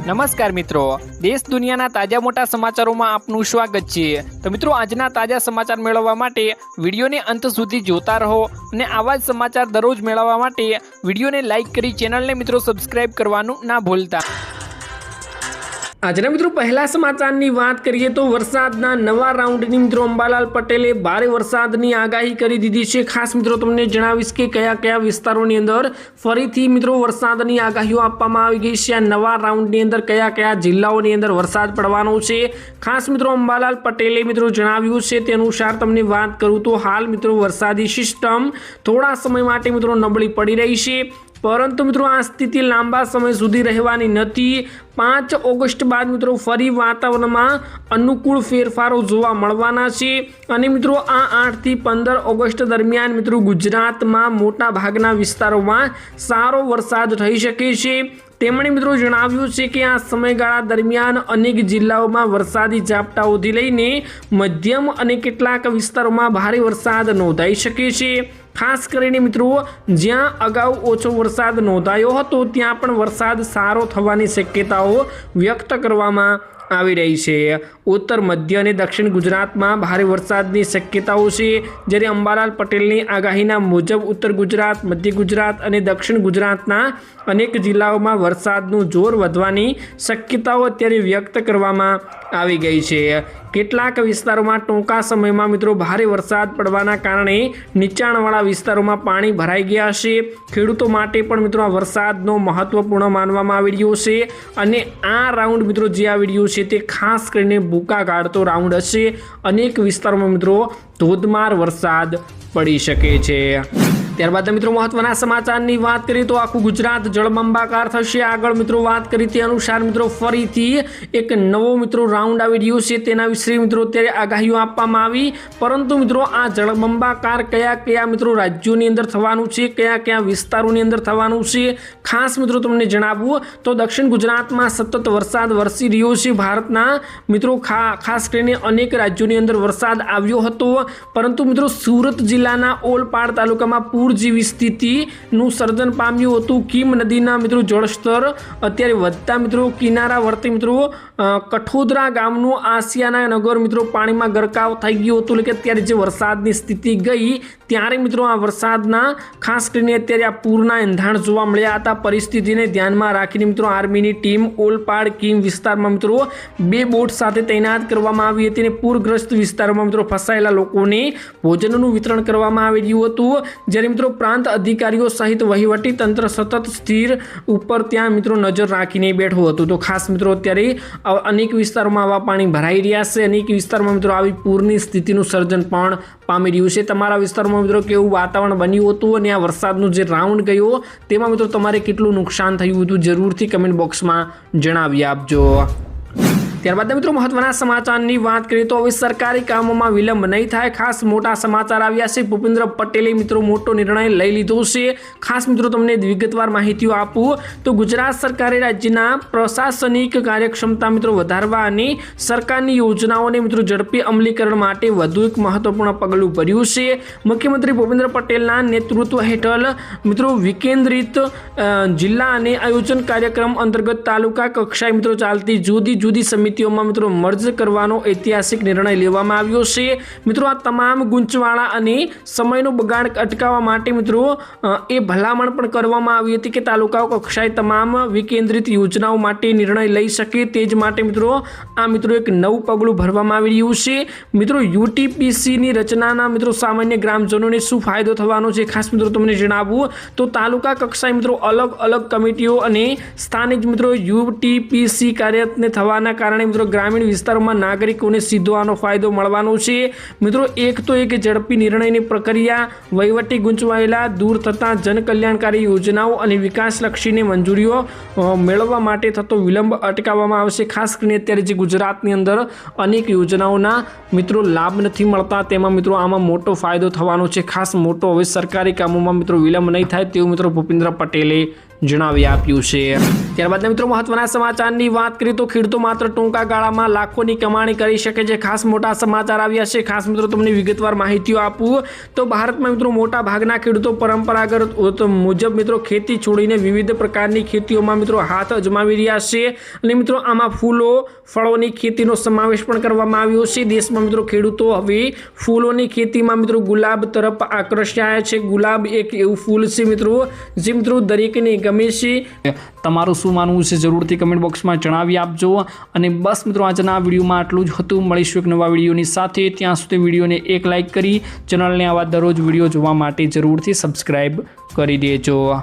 નમસ્કાર મિત્રો, દેશ દુનિયાના તાજા મોટા સમાચારોમાં આપનું સ્વાગત છે। તો મિત્રો, આજના તાજા સમાચાર મેળવવા માટે વિડીયોને અંત સુધી જોતા રહો અને આવા જ સમાચાર દરરોજ મેળવવા માટે વિડીયોને લાઇક કરી ચેનલને મિત્રો સબસ્ક્રાઇબ કરવાનું ના ભૂલતા। આજના મિત્રો પહેલા સમાચારની વાત કરીએ તો વરસાદના નવા રાઉન્ડની મિત્રો અંબાલાલ પટેલે ભારે વરસાદની આગાહી કરી દીધી છે। ખાસ મિત્રો તમને જણાવીશ કે કયા કયા વિસ્તારોની અંદર ફરીથી મિત્રો વરસાદની આગાહીઓ આપવામાં આવી ગઈ છે। આ નવા રાઉન્ડની અંદર કયા કયા જિલ્લાઓની અંદર વરસાદ પડવાનો છે, ખાસ મિત્રો અંબાલાલ પટેલે મિત્રો જણાવ્યું છે તે અનુસાર તમને વાત કરું તો હાલ મિત્રો વરસાદી સિસ્ટમ થોડા સમય માટે મિત્રો નબળી પડી રહી છે, પરંતુ મિત્રો આ સ્થિતિ લાંબા સમય સુધી રહેવાની નથી। 5 ઓગસ્ટ બાદ મિત્રો ફરી વાતાવરણમાં અનુકૂળ ફેરફારો જોવા મળવાના છે અને મિત્રો આ 8 થી 15 ઓગસ્ટ દરમિયાન મિત્રો ગુજરાતમાં મોટા ભાગના વિસ્તારોમાં સારો વરસાદ થઈ શકે છે। તેમણે મિત્રો જણાવ્યું છે કે આ સમયગાળા દરમિયાન અનેક જિલ્લાઓમાં વરસાદી ઝાપટાઓથી લઈને મધ્યમ અને કેટલાક વિસ્તારોમાં ભારે વરસાદ નોંધાઈ શકે છે। ખાસ કરીને મિત્રો જ્યાં અગાઉ ઓછો વરસાદ નોંધાયો હતો ત્યાં પણ વરસાદ સારો થવાની શક્યતાઓ વ્યક્ત કરવામાં આવી રહી છે। ઉત્તર મધ્ય અને દક્ષિણ ગુજરાતમાં ભારે વરસાદની શક્યતાઓ છે, જ્યારે અંબાલાલ પટેલની આગાહીના મુજબ ઉત્તર ગુજરાત, મધ્ય ગુજરાત અને દક્ષિણ ગુજરાતના અનેક જિલ્લાઓમાં વરસાદનું જોર વધવાની શક્યતાઓ અત્યારે વ્યક્ત કરવામાં આવી ગઈ છે। કેટલાક વિસ્તારોમાં ટૂંકા સમયમાં મિત્રો ભારે વરસાદ પડવાના કારણે નીચાણવાળા વિસ્તારોમાં પાણી ભરાઈ ગયા છે। ખેડૂતો માટે પણ મિત્રો આ વરસાદનો મહત્વપૂર્ણ માનવામાં આવી રહ્યો છે અને આ રાઉન્ડ મિત્રો જે આવી રહ્યું છે તે ખાસ કરીને ભૂકા કાઢતો રાઉન્ડ હશે। અનેક વિસ્તારોમાં મિત્રો ધોધમાર વરસાદ પડી શકે છે। ત્યારબાદ મિત્રો મહત્વના સમાચારની વાત કરીએ તો આખું ગુજરાત જળબંબાકાર થશે। આગળ મિત્રો વાત કરી તે અનુસાર મિત્રો ફરીથી એક નવો મિત્રો રાઉન્ડ આવી રહ્યો છે, તેના વિશે મિત્રો અત્યારે આગાહીઓ આપવામાં આવી, પરંતુ મિત્રો આ જળબંબાકાર કયા કયા મિત્રો રાજ્યોની અંદર થવાનું છે, કયા કયા વિસ્તારોની અંદર થવાનું છે, ખાસ મિત્રો તમને જણાવવું તો દક્ષિણ ગુજરાતમાં સતત વરસાદ વરસી રહ્યો છે। ભારતના મિત્રો ખાસ કરીને અનેક રાજ્યોની અંદર વરસાદ આવ્યો હતો, પરંતુ મિત્રો સુરત જિલ્લાના ઓલપાડ તાલુકામાં પૂર જેવી સ્થિતિનું સર્જન પામ્યું હતું। કીમ નદીના મિત્રો જળસ્તર અત્યારે વધતા મિત્રો કિનારાવર્તી મિત્રો કઠોદરા ગામનું આસિયાના નગર મિત્રો પાણીમાં ગરકાવ થઈ ગયું હતું। એટલે કે અત્યારે જે વરસાદની સ્થિતિ ગઈ ત્યારે મિત્રો આ વરસાદના ખાસ કરીને અત્યારે આ પૂરના એંધાણ જોવા મળ્યા હતા। પરિસ્થિતિને ધ્યાનમાં રાખીને મિત્રો આર્મીની ટીમ ઓલપાડ કીમ વિસ્તારમાં મિત્રો 2 બોટ સાથે તૈનાત કરવામાં આવી હતી અને પૂરગ્રસ્ત વિસ્તારોમાં મિત્રો ફસાયેલા લોકોને ભોજનનું વિતરણ કરવામાં આવી રહ્યું હતું, જ્યારે મિત્રો પ્રાંત અધિકારીઓ સહિત વહીવટી તંત્ર સતત સ્થિર ઉપર ત્યાં મિત્રો નજર રાખીને બેઠું હતું। તો ખાસ મિત્રો અત્યારે અનેક વિસ્તારોમાં આવા પાણી ભરાઈ રહ્યા છે, અનેક વિસ્તારમાં મિત્રો આવી પૂરની સ્થિતિનું સર્જન પણ પામી રહ્યું છે। તમારા વિસ્તારમાં મિત્રો કેવું વાતાવરણ બન્યું હતું અને આ વરસાદનું જે રાઉન્ડ ગયો તેમાં મિત્રો તમારે કેટલું નુકસાન થયું હતું જરૂરથી કમેન્ટ બોક્સમાં જણાવી આપજો। ત્યારબાદ મિત્રો મહત્વના સમાચારની વાત કરીએ તો હવે સરકારી કામોમાં વિલંબ નહીં થાય। ખાસ મોટા સમાચાર આવ્યા છે। ભૂપેન્દ્ર પટેલે મિત્રો મોટો નિર્ણય લઈ લીધો છે। ખાસ મિત્રો તમને વિગતવાર માહિતીઓ આપું તો ગુજરાત સરકારે રાજ્યના પ્રશાસનિક કાર્યક્ષમતા મિત્રો વધારવા અને સરકારની યોજનાઓને મિત્રો ઝડપી અમલીકરણ માટે વધુ એક મહત્વપૂર્ણ પગલું ભર્યું છે। મુખ્યમંત્રી ભૂપેન્દ્ર પટેલના નેતૃત્વ હેઠળ મિત્રો વિકેન્દ્રિત જિલ્લા અને આયોજન કાર્યક્રમ અંતર્ગત તાલુકા કક્ષાએ મિત્રો ચાલતી જુદી જુદી સમિતિ મિત્રો મર્જ કરવાનો ઐતિહાસિક નિર્ણય લેવામાં આવ્યો છે। મિત્રો આ તમામ ગૂંચવાળા અને સમયનો બગાડ અટકાવવા માટે મિત્રો એ ભલામણ પણ કરવામાં આવી હતી કે તાલુકાઓ કક્ષાએ તમામ વિકેન્દ્રિત યોજનાઓ માટે નિર્ણય લઈ શકે, તે જ માટે મિત્રો આ મિત્રો એક નવું પગલું ભરવામાં આવી રહ્યું છે। મિત્રો યુટીપીસીની રચનાના મિત્રો સામાન્ય ગ્રામજનોને શું ફાયદો થવાનો છે, ખાસ મિત્રો તમને જણાવવું તો તાલુકા કક્ષાએ મિત્રો અલગ અલગ કમિટીઓ અને સ્થાનિક મિત્રો યુટીપીસી કાર્યરત થવાના કારણે મિત્રો ગ્રામીણ વિસ્તારોમાં નાગરિકોને સીધો આનો ફાયદો મળવાનો છે। મિત્રો એક તો એક ઝડપી નિર્ણયની પ્રક્રિયા, વહીવટી ગૂંચવાયેલા દૂર થતા જનકલ્યાણકારી યોજનાઓ અને વિકાસલક્ષીને મંજૂરીઓ મેળવવા માટે થતો વિલંબ અટકાવવામાં આવશે। ખાસ કરીને અત્યારે જે ગુજરાતની અંદર અનેક યોજનાઓના મિત્રો લાભ નથી મળતા તેમાં મિત્રો આમાં મોટો ફાયદો થવાનો છે। ખાસ મોટો હવે સરકારી કામોમાં મિત્રો વિલંબ નહીં થાય તેવું મિત્રો ભૂપેન્દ્ર પટેલે જણાવી આપ્યું છે। ત્યારબાદ મિત્રો મહત્વના સમાચારની વાત કરીએ તો ખેડૂતો માત્ર ટૂંકા ગાળામાં લાખોની કમાણી કરી શકે છે। ખાસ મોટા સમાચાર આવ્યા છે। ખાસ મિત્રો તમને વિગતવાર માહિતીઓ આપું તો ભારતમાં મિત્રો મોટા ભાગના ખેડૂતો પરંપરાગત મુજબ મિત્રો ખેતી છોડીને વિવિધ પ્રકારની ખેતીઓમાં મિત્રો હાથ અજમાવી રહ્યા છે અને મિત્રો આમાં ફૂલો ફળોની ખેતીનો સમાવેશ પણ કરવામાં આવ્યો છે। દેશમાં મિત્રો ખેડૂતો હવે ફૂલોની ખેતીમાં મિત્રો ગુલાબ તરફ આકર્ષાયા છે। ગુલાબ એક એવું ફૂલ છે મિત્રો જે મિત્રો દરેકને ગમે છે। તમારું શું માનવું છે જરૂરથી કમેન્ટ બોક્સમાં જણાવી આપજો। અને બસ મિત્રો આજના વિડીયોમાં આટલું જ હતું। મળીશું એક નવા વિડીયોની સાથે। ત્યાં સુધી વિડીયોને એક લાઇક કરી ચેનલને આવા દરરોજ વિડીયો જોવા માટે જરૂરથી સબસ્ક્રાઈબ કરી દેજો।